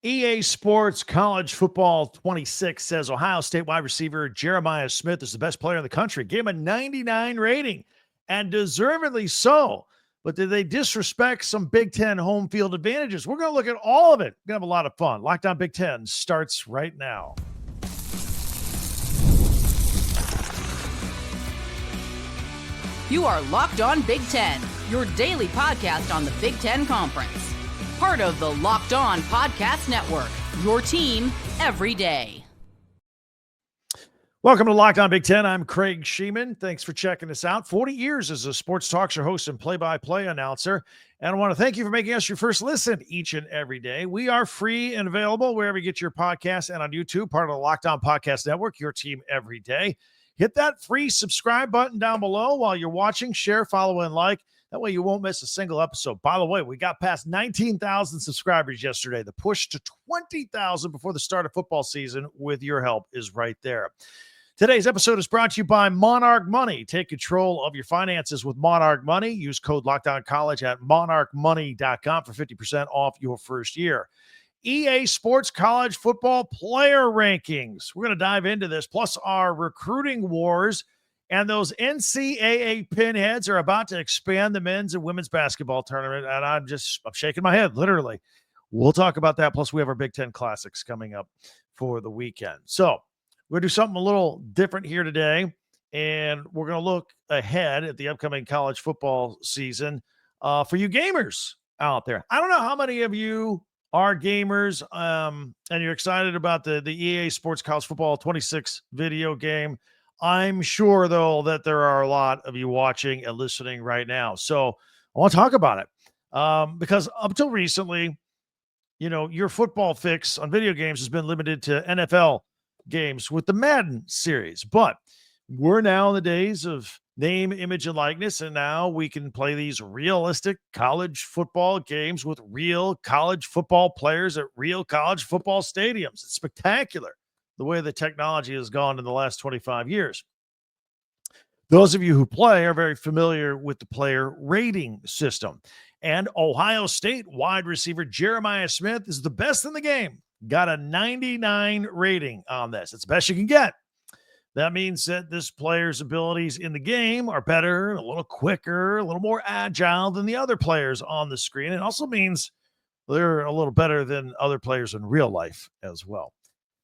EA Sports College Football 26 says Ohio State wide receiver Jeremiah Smith is the best player in the country. Gave him a 99 rating, and deservedly so. But did they disrespect some Big Ten home field advantages? We're going to look at all of it. We're going to have a lot of fun. Locked On Big Ten starts right now. You are Locked On Big Ten, your daily podcast on the Big Ten Conference. Part of the Locked On Podcast Network, your team every day. Welcome to Locked On Big Ten. I'm Craig Sheeman. Thanks for checking us out. 40 years as a sports talk show host and play-by-play announcer. And I want to thank you for making us your first listen each and every day. We are free and available wherever you get your podcasts and on YouTube, part of the Locked On Podcast Network, your team every day. Hit that free subscribe button down below while you're watching. Share, follow, and like. That way you won't miss a single episode. By the way, we got past 19,000 subscribers yesterday. The push to 20,000 before the start of football season with your help is right there. Today's episode is brought to you by Monarch Money. Take control of your finances with Monarch Money. Use code LOCKDOWNCollege at monarchmoney.com for 50% off your first year. EA Sports College Football Player Rankings. We're going to dive into this, plus our recruiting wars. And those NCAA pinheads are about to expand the men's and women's basketball tournament. And I'm shaking my head, literally. We'll talk about that. Plus, we have our Big Ten Classics coming up for the weekend. So we're going to do something a little different here today. And we're going to look ahead at the upcoming college football season for you gamers out there. I don't know how many of you are gamers and you're excited about the EA Sports College Football 26 video game. I'm sure, though, that there are a lot of you watching and listening right now. So I want to talk about it because up till recently, you know, your football fix on video games has been limited to NFL games with the Madden series. But we're now in the days of name, image, and likeness, and now we can play these realistic college football games with real college football players at real college football stadiums. It's spectacular the way the technology has gone in the last 25 years. Those of you who play are very familiar with the player rating system. And Ohio State wide receiver Jeremiah Smith is the best in the game. Got a 99 rating on this. It's the best you can get. That means that this player's abilities in the game are better, a little quicker, a little more agile than the other players on the screen. It also means they're a little better than other players in real life as well.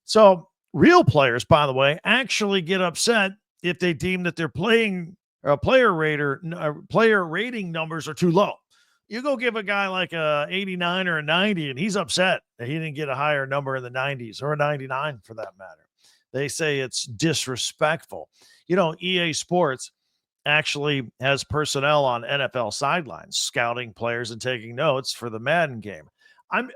So, real players, by the way, actually get upset if they deem that their player rating numbers are too low. You go give a guy like a 89 or a 90, and he's upset that he didn't get a higher number in the 90s or a 99 for that matter. They say it's disrespectful. You know, EA Sports actually has personnel on NFL sidelines scouting players and taking notes for the Madden game. I'm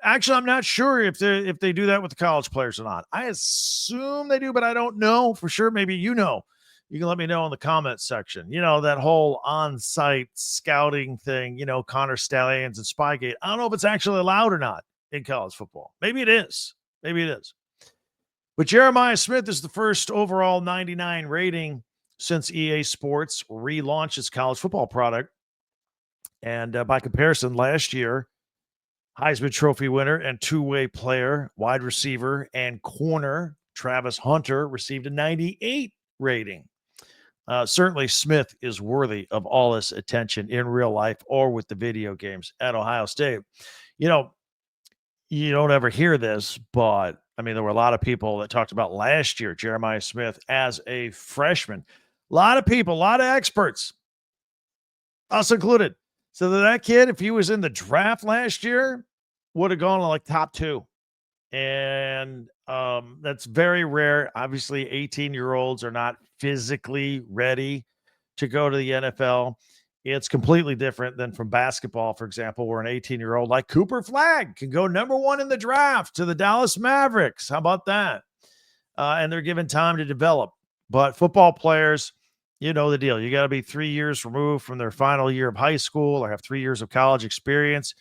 not sure if they do that with the college players or not. I assume they do, but I don't know for sure. Maybe you know. You can let me know in the comments section. You know, that whole on-site scouting thing, you know, Connor Stallions and Spygate. I don't know if it's actually allowed or not in college football. Maybe it is. But Jeremiah Smith is the first overall 99 rating since EA Sports relaunched its college football product. And by comparison, last year, Heisman Trophy winner and two-way player, wide receiver, and corner Travis Hunter received a 98 rating. Certainly, Smith is worthy of all this attention in real life or with the video games at Ohio State. You know, you don't ever hear this, but, I mean, there were a lot of people that talked about last year, Jeremiah Smith as a freshman. A lot of people, a lot of experts, us included. So that kid, if he was in the draft last year, would have gone to like top 2. And that's very rare. Obviously, 18-year-olds are not physically ready to go to the NFL. It's completely different than from basketball, for example, where an 18-year-old like Cooper Fleck can go number 1 in the draft to the Dallas Mavericks. How about that? And they're given time to develop. But football players, you know the deal. You got to be 3 years removed from their final year of high school or have 3 years of college experience.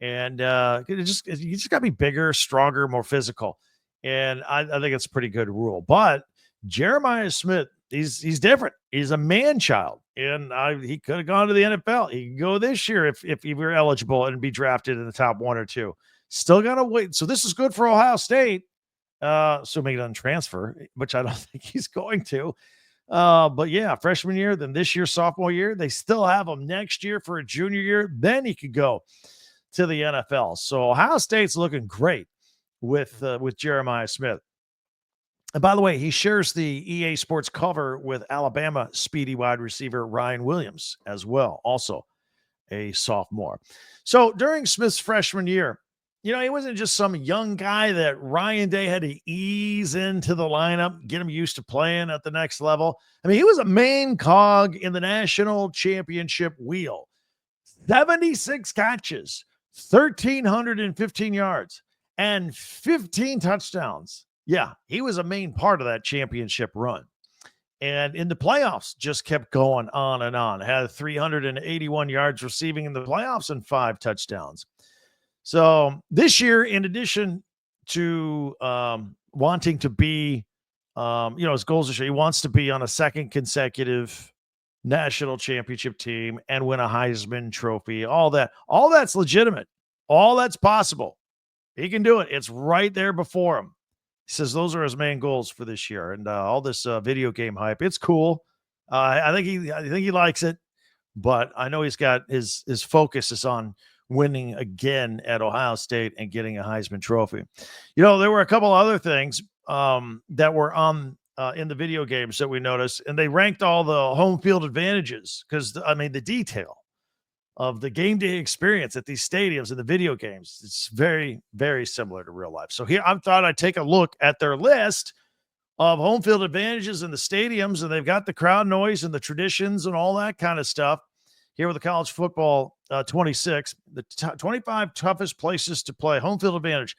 And you just got to be bigger, stronger, more physical. And I think it's a pretty good rule. But Jeremiah Smith he's different. He's a man child, and he could have gone to the NFL. He could go this year if he were eligible and be drafted in the top 1 or 2. Still got to wait. So this is good for Ohio State. Assuming he doesn't transfer, which I don't think he's going to. But yeah, freshman year, then this year, sophomore year, they still have him next year for a junior year. Then he could go to the NFL. So Ohio State's looking great with Jeremiah Smith. And by the way, he shares the EA Sports cover with Alabama speedy wide receiver Ryan Williams as well, also a sophomore. So during Smith's freshman year, he wasn't just some young guy that Ryan Day had to ease into the lineup, get him used to playing at the next level. I mean, he was a main cog in the national championship wheel. 76 catches, 1,315 yards, and 15 touchdowns. Yeah, he was a main part of that championship run. And in the playoffs, just kept going on and on. Had 381 yards receiving in the playoffs and 5 touchdowns. So this year, in addition to wanting to be, his goals this year, he wants to be on a second consecutive national championship team and win a Heisman Trophy. All that's legitimate. All that's possible. He can do it. It's right there before him. He says those are his main goals for this year, and all this video game hype. It's cool. I think he likes it, but I know he's got his focus is on winning again at Ohio State and getting a Heisman Trophy. There were a couple other things that were on in the video games that we noticed, and they ranked all the home field advantages because the detail of the game day experience at these stadiums and the video games, it's very, very similar to real life. So here I thought I'd take a look at their list of home field advantages in the stadiums, and they've got the crowd noise and the traditions and all that kind of stuff. Here with the college football 26, the 25 toughest places to play, home field advantage.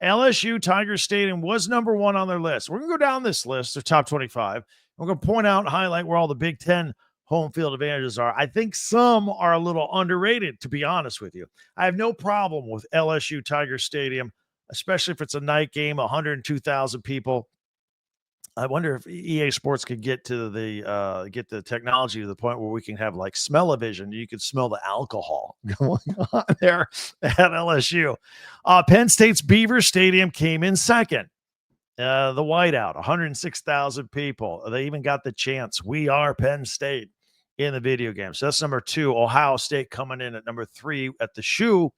LSU Tiger Stadium was number 1 on their list. We're going to go down this list, their top 25. We're going to point out and highlight where all the Big Ten home field advantages are. I think some are a little underrated, to be honest with you. I have no problem with LSU Tiger Stadium, especially if it's a night game, 102,000 people. I wonder if EA Sports could get to the technology to the point where we can have like smell-o-vision. You could smell the alcohol going on there at LSU. Penn State's Beaver Stadium came in second. The whiteout, 106,000 people. They even got the chants, "We are Penn State," in the video game. So that's number 2. Ohio State coming in at number 3 at the Shoe.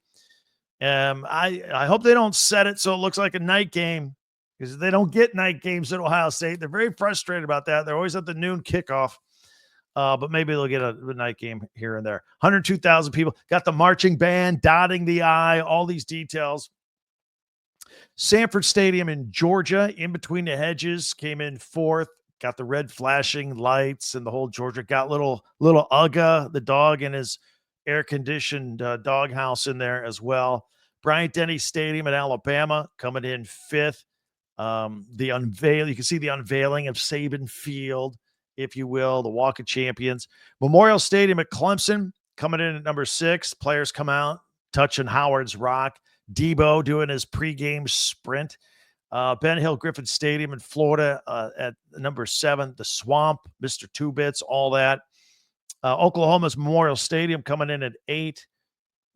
I hope they don't set it so it looks like a night game, because they don't get night games at Ohio State. They're very frustrated about that. They're always at the noon kickoff. But maybe they'll get a night game here and there. 102,000 people. Got the marching band dotting the I, all these details. Sanford Stadium in Georgia, in between the hedges, came in 4th. Got the red flashing lights and the whole Georgia. Got little Ugga, the dog, in his air-conditioned doghouse in there as well. Bryant-Denny Stadium in Alabama coming in 5th. You can see the unveiling of Saban Field, if you will, the Walk of Champions. Memorial Stadium at Clemson coming in at number 6. Players come out touching Howard's Rock. Debo doing his pregame sprint. Ben Hill Griffin Stadium in Florida at number 7. The Swamp, Mr. Two Bits, all that. Oklahoma's Memorial Stadium coming in at 8.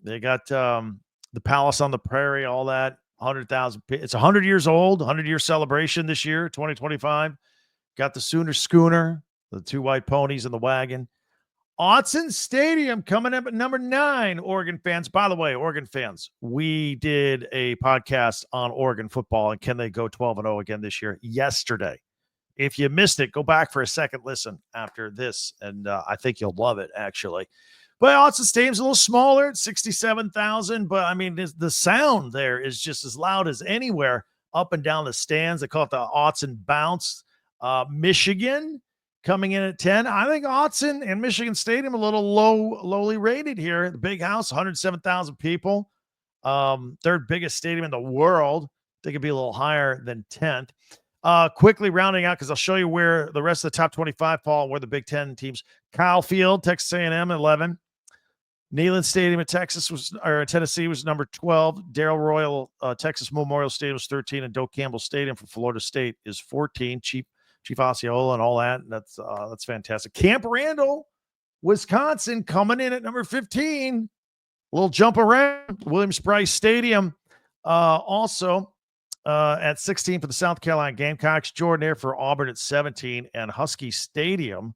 They got the Palace on the Prairie, all that. 100,000. It's 100 years old, 100-year celebration this year, 2025. Got the Sooner Schooner, the 2 white ponies in the wagon. Autzen Stadium coming up at number 9, Oregon fans. By the way, Oregon fans, we did a podcast on Oregon football and can they go 12-0 again this year yesterday. If you missed it, go back for a second listen after this, and I think you'll love it, actually. But Autzen Stadium's a little smaller, it's 67,000, but I mean, the sound there is just as loud as anywhere up and down the stands. They call it the Autzen Bounce. Michigan coming in at 10. I think Autzen and Michigan Stadium a little lowly rated here. The big house, 107,000 people. 3rd biggest stadium in the world. They could be a little higher than 10th. Quickly rounding out, because I'll show you where the rest of the top 25 fall and where the Big Ten teams. Kyle Field, Texas A&M, 11. Neyland Stadium at Tennessee was number 12. Darrell Royal, Texas Memorial Stadium was 13, and Doak Campbell Stadium for Florida State is 14. Chief Chief Osceola and all that. That's fantastic. Camp Randall, Wisconsin, coming in at number 15. A little jump around Williams-Brice Stadium. Also at 16 for the South Carolina Gamecocks. Jordan Air for Auburn at 17. And Husky Stadium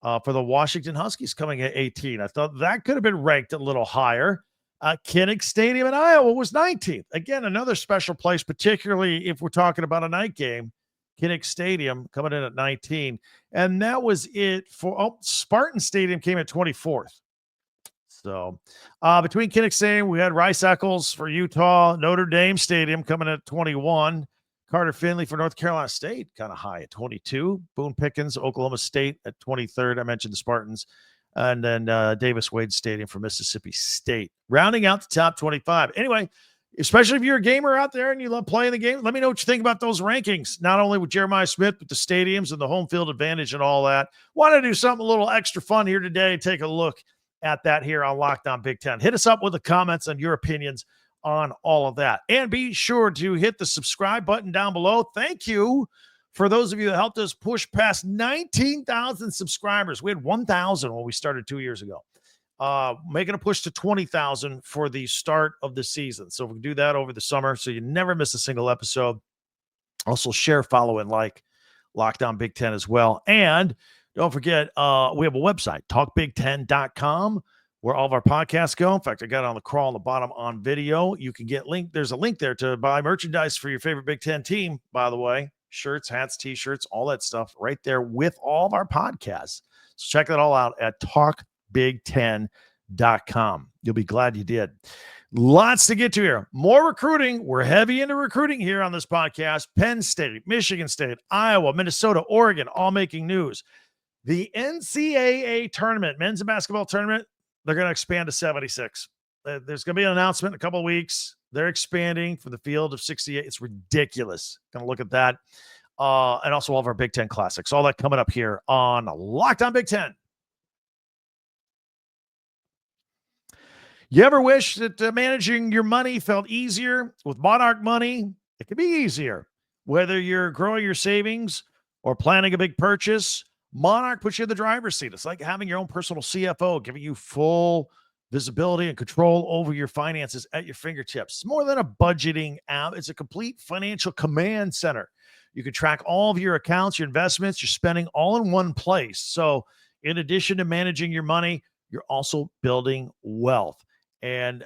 for the Washington Huskies coming at 18. I thought that could have been ranked a little higher. Kinnick Stadium in Iowa was 19th. Again, another special place, particularly if we're talking about a night game. Kinnick Stadium coming in at 19. And that was it for Spartan Stadium came at 24th. So between Kinnick Stadium, we had Rice-Eccles for Utah, Notre Dame Stadium coming at 21. Carter Finley for North Carolina State, kind of high at 22. Boone Pickens, Oklahoma State at 23rd. I mentioned the Spartans. And then Davis-Wade Stadium for Mississippi State. Rounding out the top 25. Anyway, especially if you're a gamer out there and you love playing the game, let me know what you think about those rankings. Not only with Jeremiah Smith, but the stadiums and the home field advantage and all that. Want to do something a little extra fun here today. Take a look at that here on Locked On Big Ten. Hit us up with the comments on your opinions on all of that. And be sure to hit the subscribe button down below. Thank you for those of you that helped us push past 19,000 subscribers. We had 1,000 when we started 2 years ago. Making a push to 20,000 for the start of the season. So we can do that over the summer so you never miss a single episode. Also share, follow, and like Locked On Big Ten as well. And don't forget, we have a website, talkbig10.com, where all of our podcasts go. In fact, I got it on the crawl on the bottom on video. You can get there's a link there to buy merchandise for your favorite Big Ten team, by the way. Shirts, hats, t-shirts, all that stuff right there with all of our podcasts. So check that all out at talkbig10.com. You'll be glad you did. Lots to get to here. More recruiting. We're heavy into recruiting here on this podcast. Penn State, Michigan State, Iowa, Minnesota, Oregon, all making news. The NCAA tournament, men's basketball tournament, they're going to expand to 76. There's going to be an announcement in a couple of weeks. They're expanding from the field of 68. It's ridiculous. Going to look at that. And also all of our Big Ten classics. All that coming up here on Locked On Big Ten. You ever wish that managing your money felt easier? With Monarch Money, it can be easier. Whether you're growing your savings or planning a big purchase, Monarch puts you in the driver's seat. It's like having your own personal CFO, giving you full visibility and control over your finances at your fingertips. It's more than a budgeting app. It's a complete financial command center. You can track all of your accounts, your investments, your spending all in one place. So in addition to managing your money, you're also building wealth. And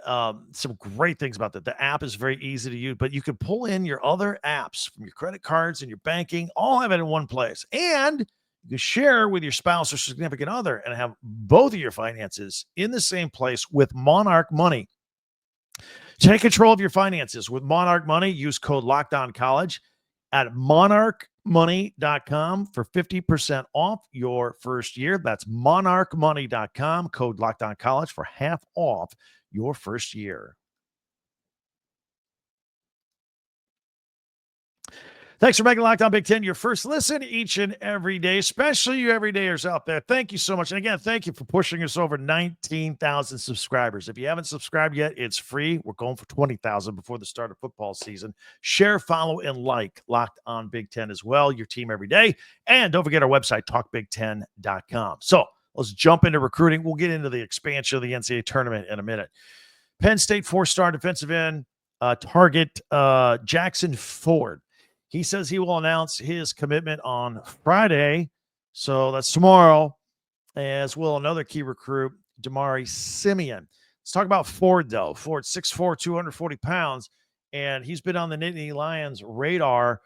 some great things about that. The app is very easy to use, but you can pull in your other apps from your credit cards and your banking, all have it in one place. And you can share with your spouse or significant other and have both of your finances in the same place with Monarch Money. Take control of your finances with Monarch Money. Use code LOCKEDONCollege at monarchmoney.com for 50% off your first year. That's monarchmoney.com, code LOCKEDONCollege for half off your first year. Thanks for making Locked On Big Ten your first listen each and every day, especially you everydayers out there. Thank you so much. And again, thank you for pushing us over 19,000 subscribers. If you haven't subscribed yet, it's free. We're going for 20,000 before the start of football season. Share, follow, and like Locked On Big Ten as well, your team every day. And don't forget our website, talkbig10.com. So let's jump into recruiting. We'll get into the expansion of the NCAA tournament in a minute. Penn State four-star defensive end, target Jackson Ford. He says he will announce his commitment on Friday. So that's tomorrow, as will another key recruit, Damari Simeon. Let's talk about Ford, though. Ford, 6'4", 240 pounds, and he's been on the Nittany Lions radar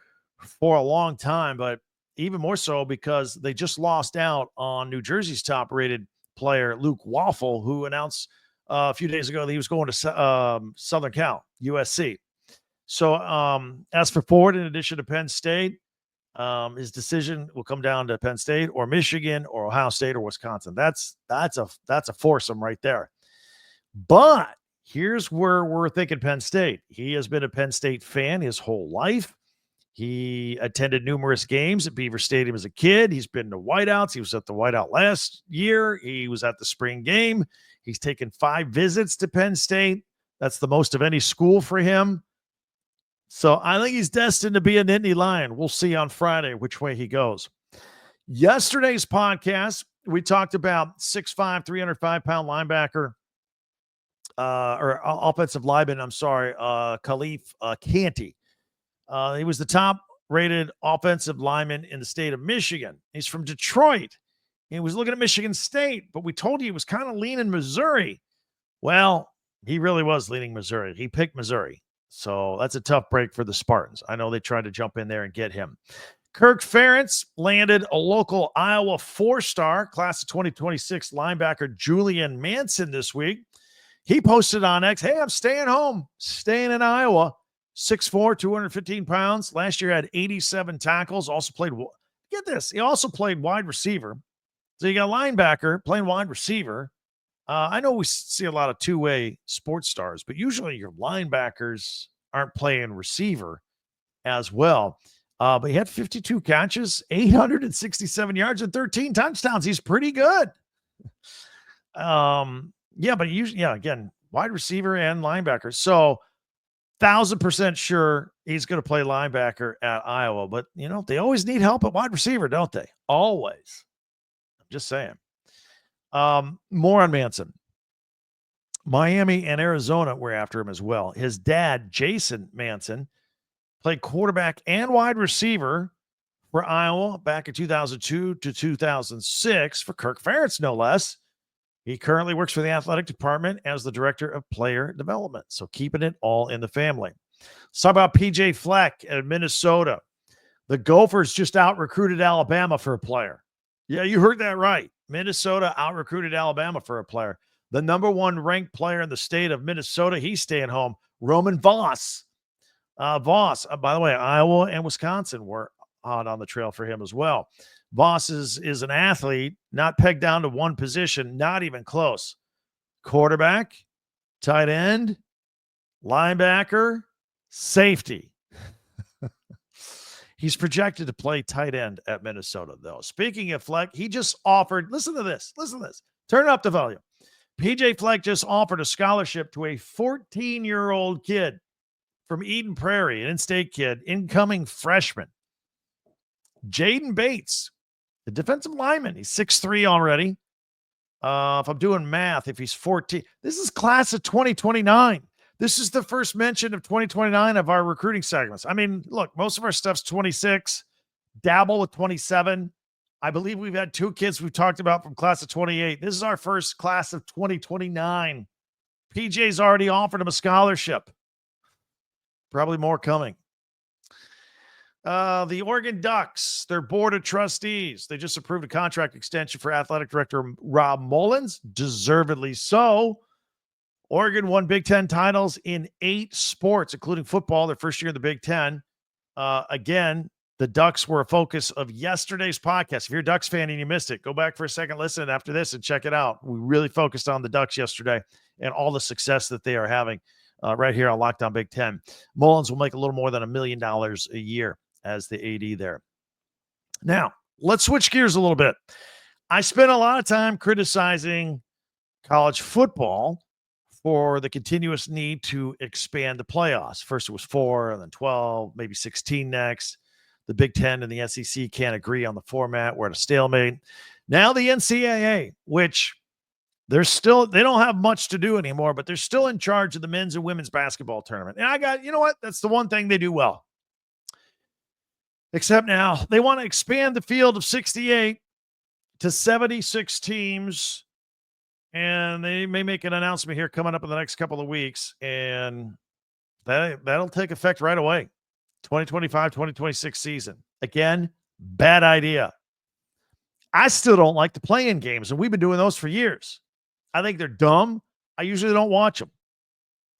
for a long time, but even more so because they just lost out on New Jersey's top-rated player, Luke Waffle, who announced a few days ago that he was going to Southern Cal, USC. So as for Ford, in addition to Penn State, his decision will come down to Penn State or Michigan or Ohio State or Wisconsin. That's a foursome right there. But here's where we're thinking Penn State. He has been a Penn State fan his whole life. He attended numerous games at Beaver Stadium as a kid. He's been to whiteouts. He was at the whiteout last year. He was at the spring game. He's taken 5 visits to Penn State. That's the most of any school for him. So I think he's destined to be a Nittany Lion. We'll see on Friday which way he goes. Yesterday's podcast, we talked about 6'5", 305-pound linebacker, or offensive lineman, Khalif Canty. He was the top-rated offensive lineman in the state of Michigan. He's from Detroit. He was looking at Michigan State, but we told you he was kind of leaning Missouri. Well, he really was leaning Missouri. He picked Missouri. So that's a tough break for the Spartans. I know they tried to jump in there and get him. Kirk Ferentz landed a local Iowa four-star class of 2026 linebacker Julian Manson this week. He posted on X, hey, I'm staying home, staying in Iowa. 6'4", 215 pounds. Last year had 87 tackles. Also played, get this, he also played wide receiver. So you got a linebacker playing wide receiver. I know we see a lot of two-way sports stars, but usually your linebackers aren't playing receiver as well. But he had 52 catches, 867 yards, and 13 touchdowns. He's pretty good. But usually, again, wide receiver and linebacker. So 1,000% sure he's going to play linebacker at Iowa. But, they always need help at wide receiver, don't they? Always. I'm just saying. More on Manson. Miami and Arizona were after him as well. His dad, Jason Manson, played quarterback and wide receiver for Iowa back in 2002 to 2006 for Kirk Ferentz, no less. He currently works for the athletic department as the director of player development. So keeping it all in the family. Let's talk about PJ Fleck at Minnesota. The Gophers just out-recruited Alabama for a player. Yeah, you heard that right. Minnesota out-recruited Alabama for a player. The number one ranked player in the state of Minnesota, he's staying home, Roman Voss. By the way, Iowa and Wisconsin were hot on the trail for him as well. Voss is an athlete, not pegged down to one position, not even close. Quarterback, tight end, linebacker, safety. He's projected to play tight end at Minnesota, though. Speaking of Fleck, he just offered, listen to this. Turn up the volume. PJ Fleck just offered a scholarship to a 14-year-old kid from Eden Prairie, an in-state kid, incoming freshman. Jaden Bates, the defensive lineman. He's 6'3" already. If I'm doing math, if he's 14, this is class of 2029. This is the first mention of 2029 of our recruiting segments. I mean, look, most of our stuff's 26, dabble with 27. I believe we've had two kids we've talked about from class of 28. This is our first class of 2029. PJ's already offered him a scholarship. Probably more coming. The Oregon Ducks, their board of trustees, they just approved a contract extension for athletic director Rob Mullins, deservedly so. Oregon won Big Ten titles in 8 sports, including football, their first year in the Big Ten. Again, the Ducks were a focus of yesterday's podcast. If you're a Ducks fan and you missed it, go back for a second listen after this and check it out. We really focused on the Ducks yesterday and all the success that they are having right here on Lockdown Big Ten. Mullins will make a little more than $1 million a year as the AD there. Now, let's switch gears a little bit. I spent a lot of time criticizing college football for the continuous need to expand the playoffs. First it was 4, and then 12, maybe 16 next. The Big Ten and the SEC can't agree on the format. We're at a stalemate. Now the NCAA, which they don't have much to do anymore, but they're still in charge of the men's and women's basketball tournament. And you know what? That's the one thing they do well. Except now they want to expand the field of 68 to 76 teams. And they may make an announcement here coming up in the next couple of weeks. And that'll take effect right away. 2025, 2026 season. Again, bad idea. I still don't like the play-in games, and we've been doing those for years. I think they're dumb. I usually don't watch them.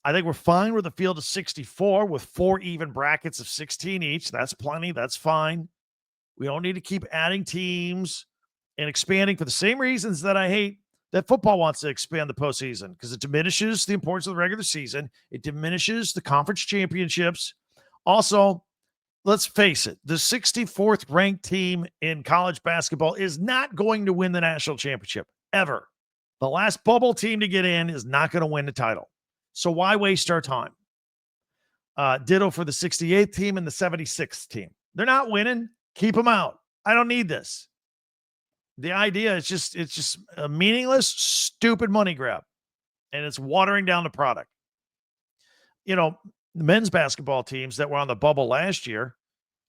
I think we're fine with a field of 64 with 4 even brackets of 16 each. That's plenty. That's fine. We don't need to keep adding teams and expanding for the same reasons that I hate that football wants to expand the postseason, because it diminishes the importance of the regular season. It diminishes the conference championships. Also, let's face it, the 64th ranked team in college basketball is not going to win the national championship, ever. The last bubble team to get in is not going to win the title. So why waste our time? Ditto for the 68th team and the 76th team. They're not winning. Keep them out. I don't need this. The idea is it's just a meaningless, stupid money grab, and it's watering down the product. You know, the men's basketball teams that were on the bubble last year,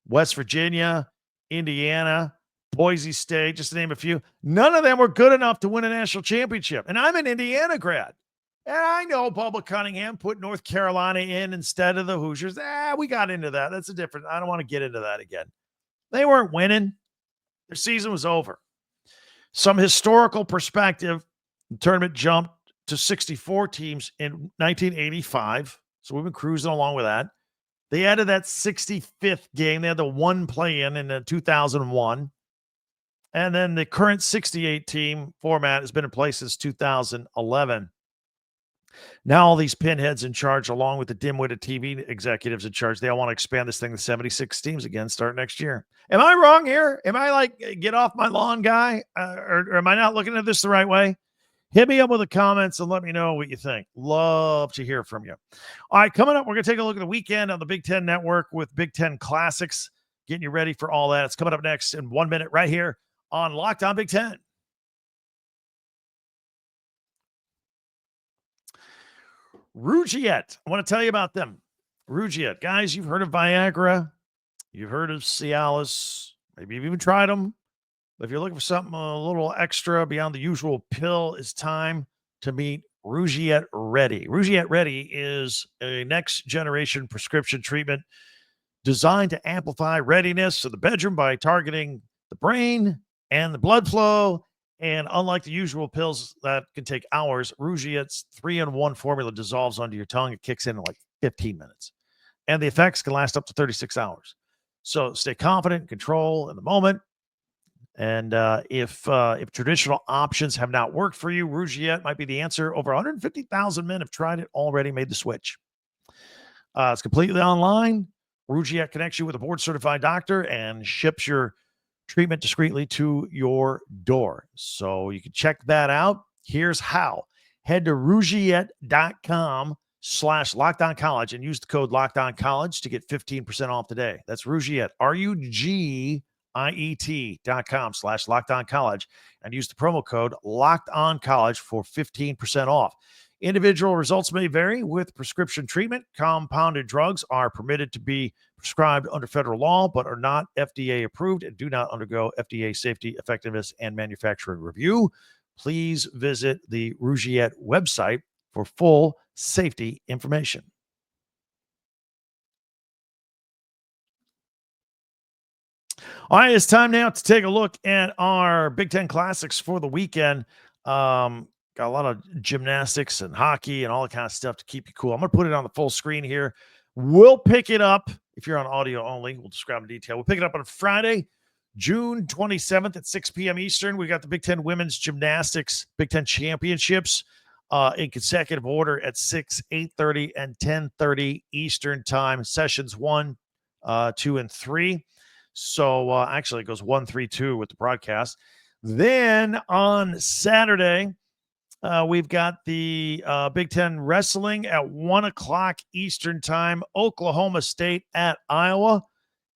West Virginia, Indiana, Boise State, just to name a few, none of them were good enough to win a national championship. And I'm an Indiana grad. And I know Bubba Cunningham put North Carolina in instead of the Hoosiers. We got into that. That's a different. I don't want to get into that again. They weren't winning. Their season was over. Some historical perspective, the tournament jumped to 64 teams in 1985. So we've been cruising along with that. They added that 65th game. They had the one play-in in 2001. And then the current 68 team format has been in place since 2011. Now all these pinheads in charge, along with the dim-witted TV executives in charge, they all want to expand this thing to 76 teams again, start next year. Am I wrong here? Am I like, get off my lawn guy? Or am I not looking at this the right way? Hit me up with the comments and let me know what you think. Love to hear from you. All right, coming up, we're going to take a look at the weekend on the Big Ten Network with Big Ten Classics, getting you ready for all that. It's coming up next in 1 minute right here on Locked On Big Ten. Rouette. I want to tell you about them. Rouette. Guys, you've heard of Viagra. You've heard of Cialis. Maybe you've even tried them. But if you're looking for something a little extra beyond the usual pill, it's time to meet Rouette Ready. Rouette Ready is a next-generation prescription treatment designed to amplify readiness of the bedroom by targeting the brain and the blood flow. And unlike the usual pills that can take hours, Rougette's 3-in-1 formula dissolves onto your tongue. It kicks in like 15 minutes. And the effects can last up to 36 hours. So stay confident, control in the moment. And if traditional options have not worked for you, Rouette might be the answer. Over 150,000 men have tried it already, made the switch. It's completely online. Rouette connects you with a board-certified doctor and ships your treatment discreetly to your door. So you can check that out. Here's how. Head to Rougiette.com/LockedOnCollege and use the code LockedOnCollege to get 15% off today. That's Rougiette, RUGIET.com/LockedOnCollege and use the promo code LockedOnCollege for 15% off. Individual results may vary with prescription treatment. Compounded drugs are permitted to be prescribed under federal law, but are not FDA approved and do not undergo FDA safety, effectiveness, and manufacturing review. Please visit the Rougiette website for full safety information. All right, it's time now to take a look at our Big Ten Classics for the weekend. Got a lot of gymnastics and hockey and all that kind of stuff to keep you cool. I'm going to put it on the full screen here. We'll pick it up. If you're on audio only, we'll describe in detail. We'll pick it up on Friday, June 27th at 6 p.m. Eastern. We got the Big Ten Women's Gymnastics Big Ten Championships in consecutive order at 6, 8:30, and 10:30 Eastern time. Sessions 1, 2, and 3. So actually it goes 1, 3, 2 with the broadcast. Then on Saturday, we've got the Big Ten Wrestling at 1 o'clock Eastern time, Oklahoma State at Iowa,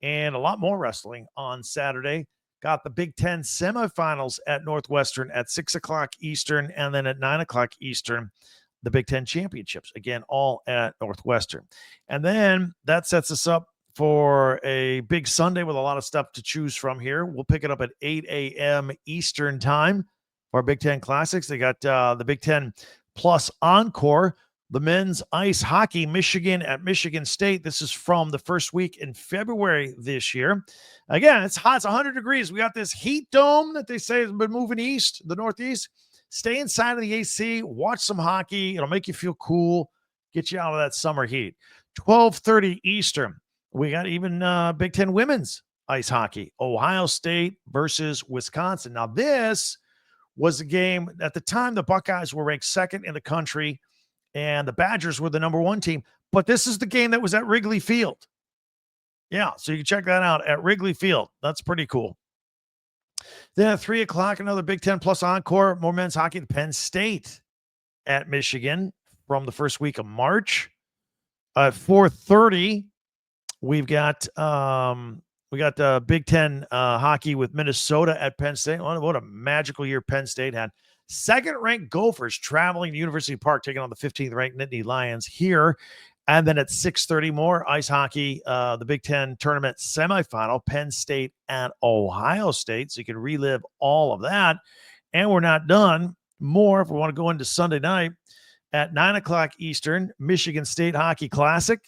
and a lot more wrestling on Saturday. Got the Big Ten semifinals at Northwestern at 6 o'clock Eastern, and then at 9 o'clock Eastern, the Big Ten championships, again, all at Northwestern. And then that sets us up for a big Sunday with a lot of stuff to choose from here. We'll pick it up at 8 a.m. Eastern time. Our Big Ten Classics. They got the Big Ten Plus Encore, the men's ice hockey, Michigan at Michigan State. This is from the first week in February this year. Again, it's hot. It's 100 degrees. We got this heat dome that they say has been moving east, the Northeast. Stay inside of the AC, watch some hockey. It'll make you feel cool, get you out of that summer heat. 12:30 Eastern. We got even Big Ten women's ice hockey, Ohio State versus Wisconsin. Now, this was a game at the time the Buckeyes were ranked second in the country and the Badgers were the number 1 team. But this is the game that was at Wrigley Field. Yeah, so you can check that out at Wrigley Field. That's pretty cool. Then at 3 o'clock, another Big Ten Plus Encore, more men's hockey at Penn State at Michigan from the first week of March. At 4:30, we've got Big Ten hockey with Minnesota at Penn State. What a magical year Penn State had. Second-ranked Gophers traveling to University Park, taking on the 15th-ranked Nittany Lions here. And then at 6:30, more ice hockey, the Big Ten tournament semifinal, Penn State at Ohio State. So you can relive all of that. And we're not done. More, if we want to go into Sunday night, at 9 o'clock Eastern, Michigan State Hockey Classic,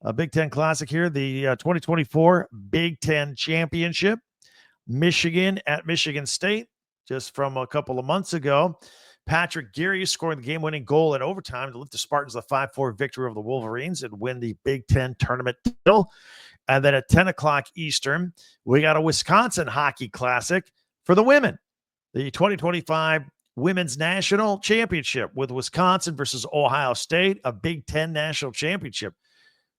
a Big Ten Classic here, the 2024 Big Ten Championship. Michigan at Michigan State, just from a couple of months ago. Patrick Geary scoring the game-winning goal in overtime to lift the Spartans a 5-4 victory over the Wolverines and win the Big Ten tournament title. And then at 10 o'clock Eastern, we got a Wisconsin Hockey Classic for the women, the 2025 Women's National Championship with Wisconsin versus Ohio State, a Big Ten National Championship.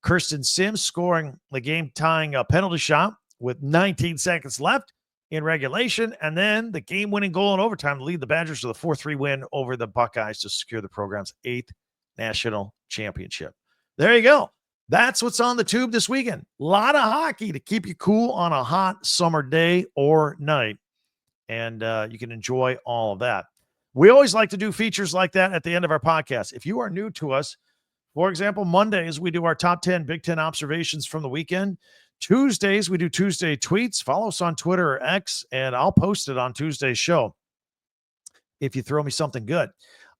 Kirsten Sims scoring the game-tying penalty shot with 19 seconds left in regulation, and then the game-winning goal in overtime to lead the Badgers to the 4-3 win over the Buckeyes to secure the program's 8th national championship. There you go. That's what's on the tube this weekend. A lot of hockey to keep you cool on a hot summer day or night, and you can enjoy all of that. We always like to do features like that at the end of our podcast. If you are new to us, for example, Mondays, we do our top 10 Big Ten observations from the weekend. Tuesdays, we do Tuesday tweets. Follow us on Twitter or X, and I'll post it on Tuesday's show if you throw me something good.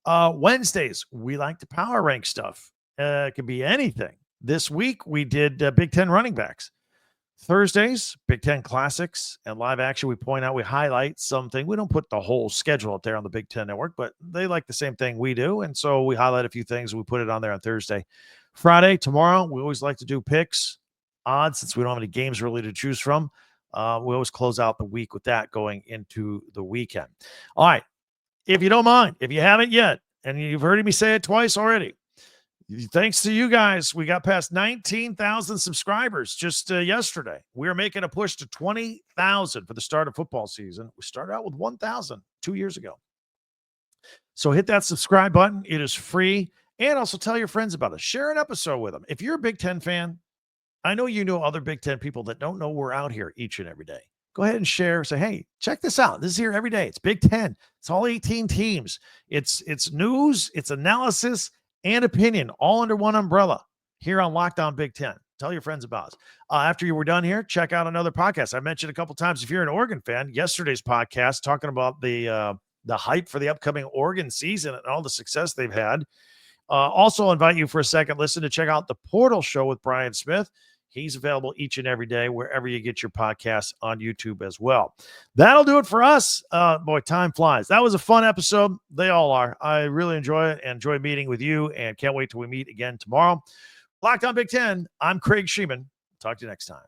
Wednesdays, we like to power rank stuff. It can be anything. This week, we did Big Ten running backs. Thursdays, Big Ten classics and live action. We point out, we highlight something. We don't put the whole schedule out there on the Big Ten Network, but they like the same thing we do. And so we highlight a few things. And we put it on there on Thursday. Friday, tomorrow, we always like to do picks, odds, since we don't have any games really to choose from. We always close out the week with that going into the weekend. All right. If you don't mind, if you haven't yet, and you've heard me say it twice already, thanks to you guys, we got past 19,000 subscribers just yesterday. We're making a push to 20,000 for the start of football season. We started out with 1,000 2 years ago. So hit that subscribe button. It is free. And also tell your friends about us. Share an episode with them. If you're a Big Ten fan, I know you know other Big Ten people that don't know we're out here each and every day. Go ahead and share. Say, hey, check this out. This is here every day. It's Big Ten. It's all 18 teams. It's news, it's analysis, and opinion all under one umbrella here on Locked On Big Ten. Tell your friends about us. After you were done here, check out another podcast. I mentioned a couple times, if you're an Oregon fan, yesterday's podcast talking about the hype for the upcoming Oregon season and all the success they've had. Also invite you for a second listen to check out the Portal Show with Brian Smith. He's available each and every day wherever you get your podcasts on YouTube as well. That'll do it for us. Boy, time flies. That was a fun episode. They all are. I really enjoy it and enjoy meeting with you, and can't wait till we meet again tomorrow. Locked On Big Ten, I'm Craig Sheeman. Talk to you next time.